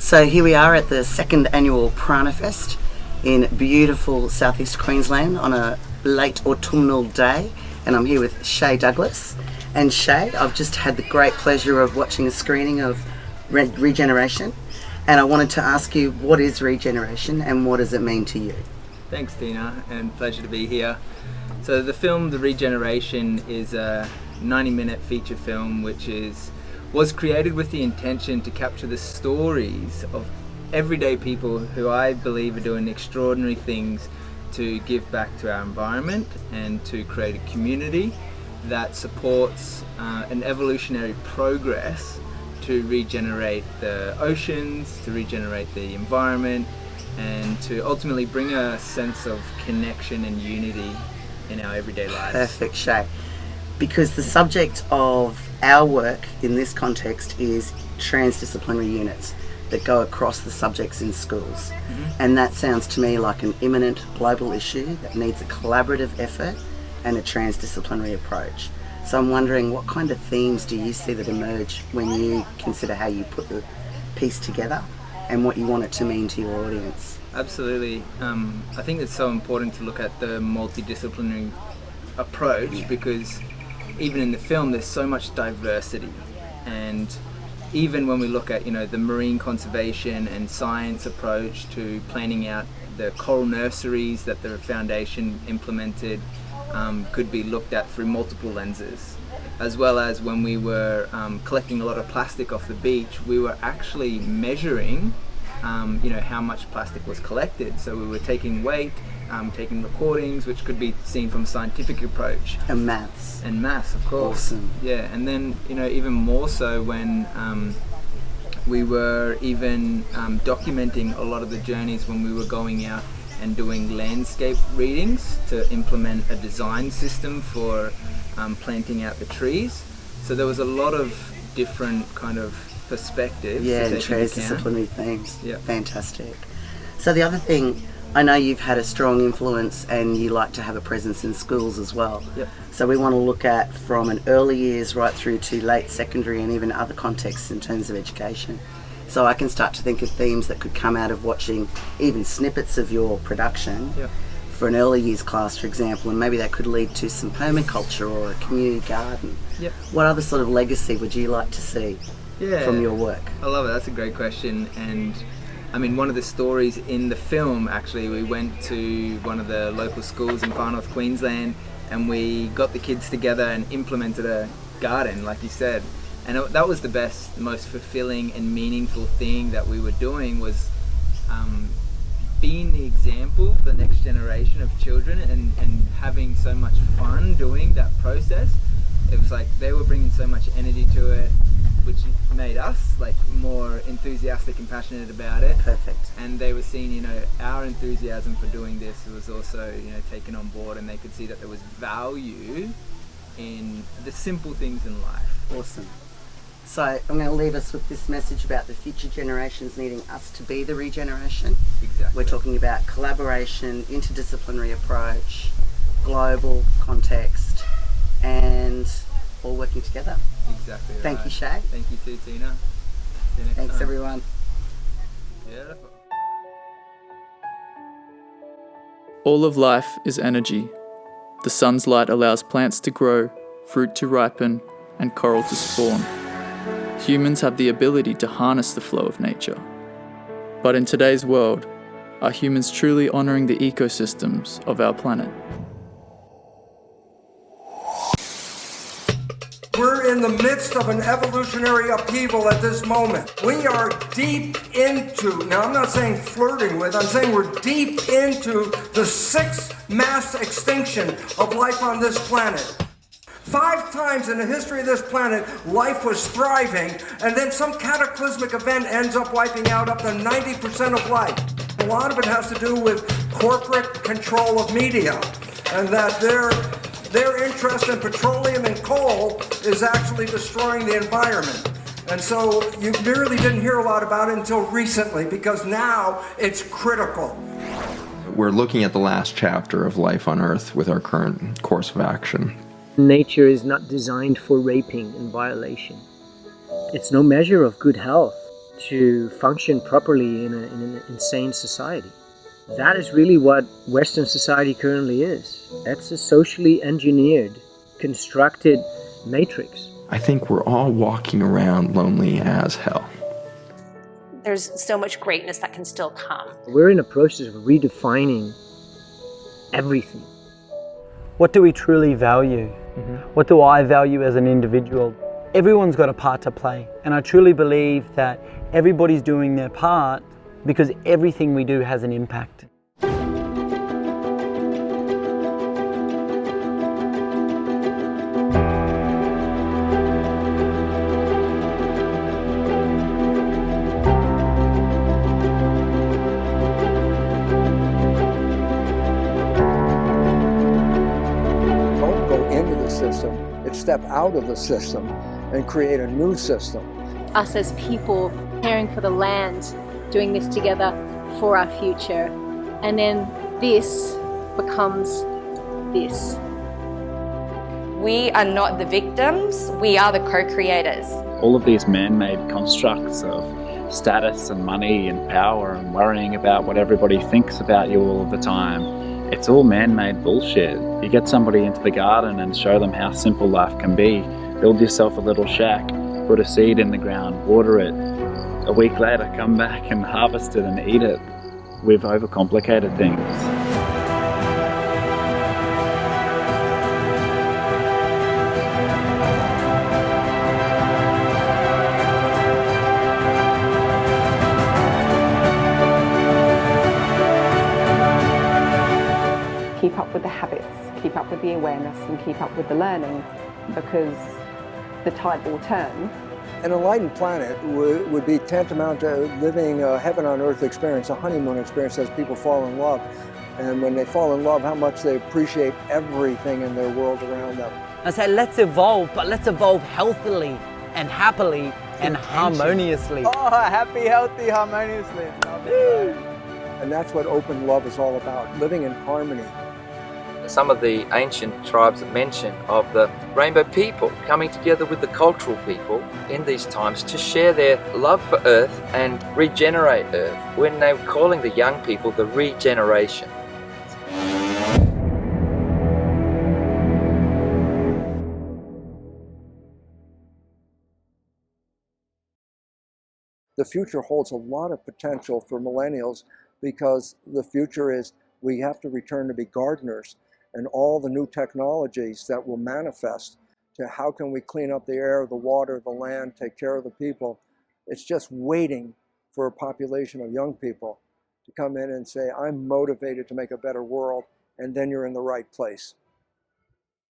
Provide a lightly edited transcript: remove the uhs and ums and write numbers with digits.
So here we are at the second annual Prana Fest in beautiful southeast Queensland on a late autumnal day, and I'm here with Shay Douglas. And Shay, I've just had the great pleasure of watching a screening of Regeneration, and I wanted to ask you, what is regeneration and what does it mean to you? Thanks, Tina, and pleasure to be here. So the film, The Regeneration, is a 90-minute feature film which was created with the intention to capture the stories of everyday people who I believe are doing extraordinary things to give back to our environment and to create a community that supports an evolutionary progress to regenerate the oceans, to regenerate the environment, and to ultimately bring a sense of connection and unity in our everyday lives. Perfect, Shay. Because the subject of our work in this context is transdisciplinary units that go across the subjects in schools. And that sounds to me like an imminent global issue that needs a collaborative effort and a transdisciplinary approach. So I'm wondering, what kind of themes do you see that emerge when you consider how you put the piece together and what you want it to mean to your audience? Absolutely. I think it's so important to look at the multidisciplinary approach, because even in the film there's so much diversity, and even when we look at the marine conservation and science approach to planning out the coral nurseries that the foundation implemented, could be looked at through multiple lenses. As well as when we were collecting a lot of plastic off the beach, we were actually measuring how much plastic was collected. So we were taking weight, taking recordings, which could be seen from a scientific approach. And maths. And maths, of course. Awesome. Yeah, and then, even more so when we were even documenting a lot of the journeys when we were going out and doing landscape readings to implement a design system for planting out the trees. So there was a lot of different kind of perspectives. Yeah, and transdisciplinary themes. Yeah. Fantastic. So the other thing, I know you've had a strong influence and you like to have a presence in schools as well. Yep. So we want to look at from an early years right through to late secondary and even other contexts in terms of education. So I can start to think of themes that could come out of watching even snippets of your production. Yep. For an early years class, for example, and maybe that could lead to some permaculture or a community garden. Yep. What other sort of legacy would you like to see from your work? I love it. That's a great question. And I mean, one of the stories in the film, actually, we went to one of the local schools in far north Queensland, and we got the kids together and implemented a garden, like you said. And that was the best, the most fulfilling and meaningful thing that we were doing, was being the example for the next generation of children and having so much fun doing that process. It was like they were bringing so much energy to it, which made us like more enthusiastic and passionate about it. Perfect. And they were seeing, our enthusiasm for doing this was also, taken on board, and they could see that there was value in the simple things in life. Awesome. So I'm going to leave us with this message about the future generations needing us to be the regeneration. Exactly. We're talking about collaboration, interdisciplinary approach, global context, and all working together. Exactly. Thank you, Shay. Thank you too, Tina. See you next Thanks, time. everyone. Beautiful. All of life is energy. The sun's light allows plants to grow, fruit to ripen, and coral to spawn. Humans have the ability to harness the flow of nature. But in today's world, are humans truly honouring the ecosystems of our planet? We're in the midst of an evolutionary upheaval at this moment. We are deep into, now I'm not saying flirting with, I'm saying we're deep into the 6th mass extinction of life on this planet. 5 times in the history of this planet, life was thriving, and then some cataclysmic event ends up wiping out up to 90% of life. A lot of it has to do with corporate control of media, and that their interest in petroleum and coal is actually destroying the environment. And so you really didn't hear a lot about it until recently, because now it's critical. We're looking at the last chapter of life on Earth with our current course of action. Nature is not designed for raping and violation. It's no measure of good health. to function properly in an insane society. That is really what Western society currently is. That's a socially engineered, constructed matrix. I think we're all walking around lonely as hell. There's so much greatness that can still come. We're in a process of redefining everything. What do we truly value? What do I value as an individual? Everyone's got a part to play, and I truly believe that everybody's doing their part because everything we do has an impact. Don't go into the system, it's step out of the system and create a new system. Us as people caring for the land, doing this together for our future. And then this becomes this. We are not the victims, we are the co-creators. All of these man-made constructs of status and money and power and worrying about what everybody thinks about you all of the time, it's all man-made bullshit. You get somebody into the garden and show them how simple life can be. Build yourself a little shack, put a seed in the ground, water it. A week later, come back and harvest it and eat it. We've overcomplicated things. Keep up with the habits, keep up with the awareness, and keep up with the learning, because the tide will turn. An enlightened planet would be tantamount to living a heaven on earth experience, a honeymoon experience as people fall in love. And when they fall in love, how much they appreciate everything in their world around them. I say let's evolve, but let's evolve healthily and happily and harmoniously. Oh, happy, healthy, harmoniously. And that's what open love is all about, living in harmony. Some of the ancient tribes mention of the rainbow people coming together with the cultural people in these times to share their love for Earth and regenerate Earth, when they were calling the young people the Regeneration. The future holds a lot of potential for millennials, because the future is we have to return to be gardeners, and all the new technologies that will manifest to how can we clean up the air, the water, the land, take care of the people. It's just waiting for a population of young people to come in and say, I'm motivated to make a better world, and then you're in the right place.